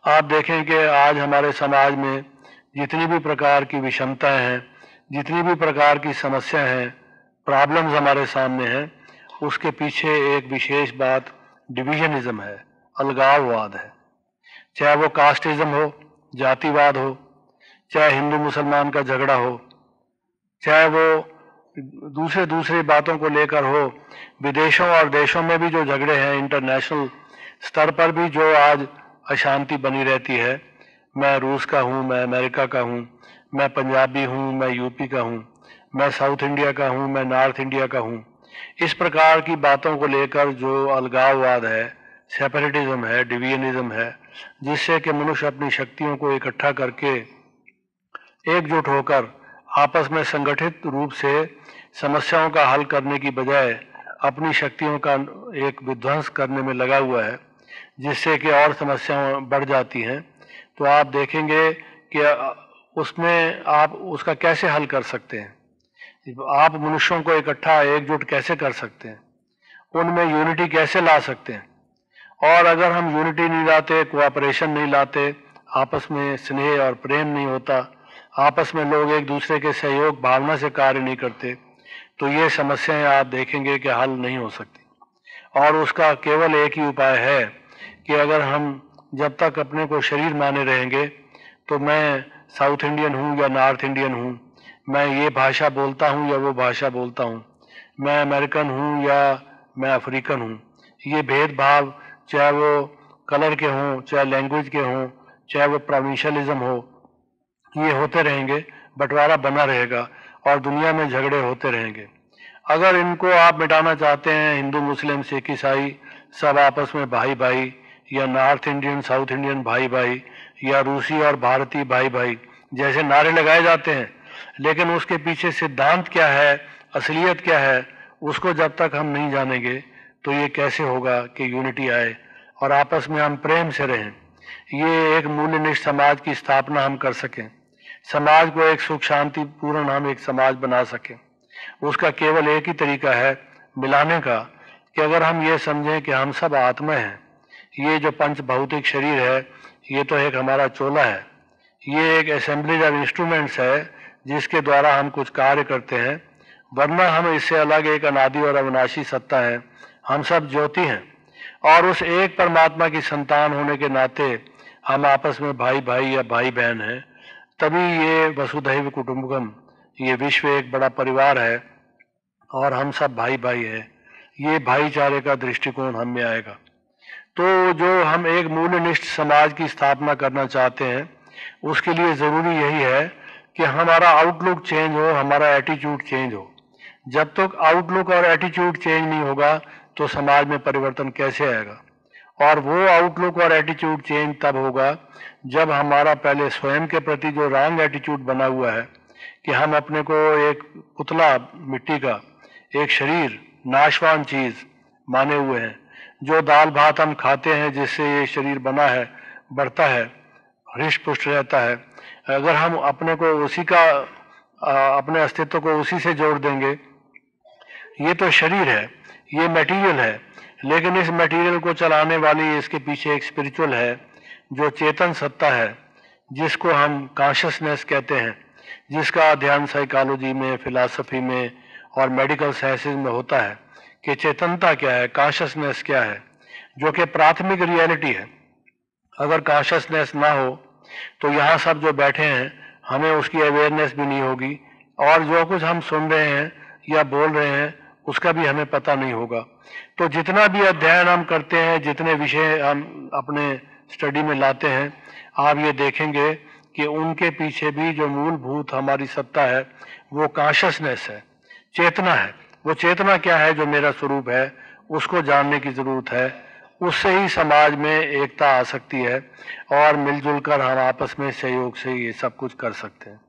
आप देखें कि आज हमारे समाज में जितनी भी प्रकार की विषमताएं हैं, जितनी भी प्रकार की समस्याएं हैं, प्रॉब्लम्स हमारे सामने हैं, उसके पीछे एक विशेष बात डिवीजनिज्म है, अलगाववाद है। चाहे वो कास्टिज्म हो, जातिवाद हो, चाहे हिंदू मुसलमान का झगड़ा हो, चाहे वो दूसरे दूसरे बातों को लेकर हो, विदेशों और देशों में भी जो झगड़े हैं, इंटरनेशनल स्तर पर भी जो आज अशांति बनी रहती है। मैं रूस का हूँ, मैं अमेरिका का हूँ, मैं पंजाबी हूँ, मैं यूपी का हूँ, मैं साउथ इंडिया का हूँ, मैं नॉर्थ इंडिया का हूँ। इस प्रकार की बातों को लेकर जो अलगाववाद है, सेपरेटिज्म है, डिवीजनिज्म है, जिससे कि मनुष्य अपनी शक्तियों को इकट्ठा करके एकजुट होकर आपस में संगठित रूप से समस्याओं का हल करने की बजाय अपनी शक्तियों का एक विध्वंस करने में लगा हुआ है, जिससे कि और समस्याएं बढ़ जाती हैं। तो आप देखेंगे कि उसमें आप उसका कैसे हल कर सकते हैं, आप मनुष्यों को इकट्ठा एकजुट कैसे कर सकते हैं, उनमें यूनिटी कैसे ला सकते हैं। और अगर हम यूनिटी नहीं लाते, कोऑपरेशन नहीं लाते, आपस में स्नेह और प्रेम नहीं होता, आपस में लोग एक दूसरे के सहयोग भावना से कार्य नहीं करते, तो ये समस्याएं आप देखेंगे कि हल नहीं हो सकती। और उसका केवल एक ही उपाय है कि अगर हम जब तक अपने को शरीर माने रहेंगे, तो मैं साउथ इंडियन हूँ या नॉर्थ इंडियन हूँ, मैं ये भाषा बोलता हूँ या वो भाषा बोलता हूँ, मैं अमेरिकन हूँ या मैं अफ्रीकन हूँ, ये भेदभाव चाहे वो कलर के हों, चाहे लैंग्वेज के हों, चाहे वो प्रोविंशियलिज्म हो, ये होते रहेंगे, बंटवारा बना रहेगा और दुनिया में झगड़े होते रहेंगे। अगर इनको आप मिटाना चाहते हैं, हिंदू मुस्लिम सिख ईसाई सब आपस में भाई भाई, या नॉर्थ इंडियन साउथ इंडियन भाई भाई, या रूसी और भारतीय भाई भाई जैसे नारे लगाए जाते हैं, लेकिन उसके पीछे सिद्धांत क्या है, असलियत क्या है, उसको जब तक हम नहीं जानेंगे तो ये कैसे होगा कि यूनिटी आए और आपस में हम प्रेम से रहें, ये एक मूल्यनिष्ठ समाज की स्थापना हम कर सकें, समाज को एक सुख शांति पूर्ण हम एक समाज बना सकें। उसका केवल एक ही तरीका है मिलाने का, कि अगर हम ये समझें कि हम सब आत्मा हैं, ये जो पंच भौतिक शरीर है ये तो एक हमारा चोला है, ये एक असेंबलीज ऑफ इंस्ट्रूमेंट्स है जिसके द्वारा हम कुछ कार्य करते हैं, वरना हम इससे अलग एक अनादि और अविनाशी सत्ता है। हम सब ज्योति हैं और उस एक परमात्मा की संतान होने के नाते हम आपस में भाई भाई या भाई बहन हैं। तभी ये वसुधैव कुटुंबकम, ये विश्व एक बड़ा परिवार है और हम सब भाई भाई हैं, ये भाईचारे का दृष्टिकोण हम में आएगा। तो जो हम एक मूल्यनिष्ठ समाज की स्थापना करना चाहते हैं, उसके लिए ज़रूरी यही है कि हमारा आउटलुक चेंज हो, हमारा एटीट्यूड चेंज हो। जब तक आउटलुक और एटीट्यूड चेंज नहीं होगा तो समाज में परिवर्तन कैसे आएगा। और वो आउटलुक और एटीट्यूड चेंज तब होगा जब हमारा पहले स्वयं के प्रति जो रॉन्ग एटीट्यूड बना हुआ है कि हम अपने को एक पुतला मिट्टी का, एक शरीर नाशवान चीज माने हुए हैं, जो दाल भात हम खाते हैं जिससे ये शरीर बना है, बढ़ता है, हृष्ट पुष्ट रहता है, अगर हम अपने को उसी का अपने अस्तित्व को उसी से जोड़ देंगे, ये तो शरीर है, ये मटेरियल है, लेकिन इस मटेरियल को चलाने वाली इसके पीछे एक स्पिरिचुअल है जो चेतन सत्ता है, जिसको हम कॉन्शियसनेस कहते हैं, जिसका अध्ययन साइकोलॉजी में, फिलॉसफी में और मेडिकल साइंसेज में होता है कि चेतनता क्या है, कॉन्शियसनेस क्या है, जो कि प्राथमिक रियलिटी है। अगर कॉन्शियसनेस ना हो तो यहाँ सब जो बैठे हैं हमें उसकी अवेयरनेस भी नहीं होगी और जो कुछ हम सुन रहे हैं या बोल रहे हैं उसका भी हमें पता नहीं होगा। तो जितना भी अध्ययन हम करते हैं, जितने विषय हम अपने स्टडी में लाते हैं, आप ये देखेंगे कि उनके पीछे भी जो मूलभूत हमारी सत्ता है वो कॉन्शियसनेस है, चेतना है। वो चेतना क्या है जो मेरा स्वरूप है, उसको जानने की जरूरत है। उससे ही समाज में एकता आ सकती है और मिलजुल कर हम आपस में सहयोग से ये सब कुछ कर सकते हैं।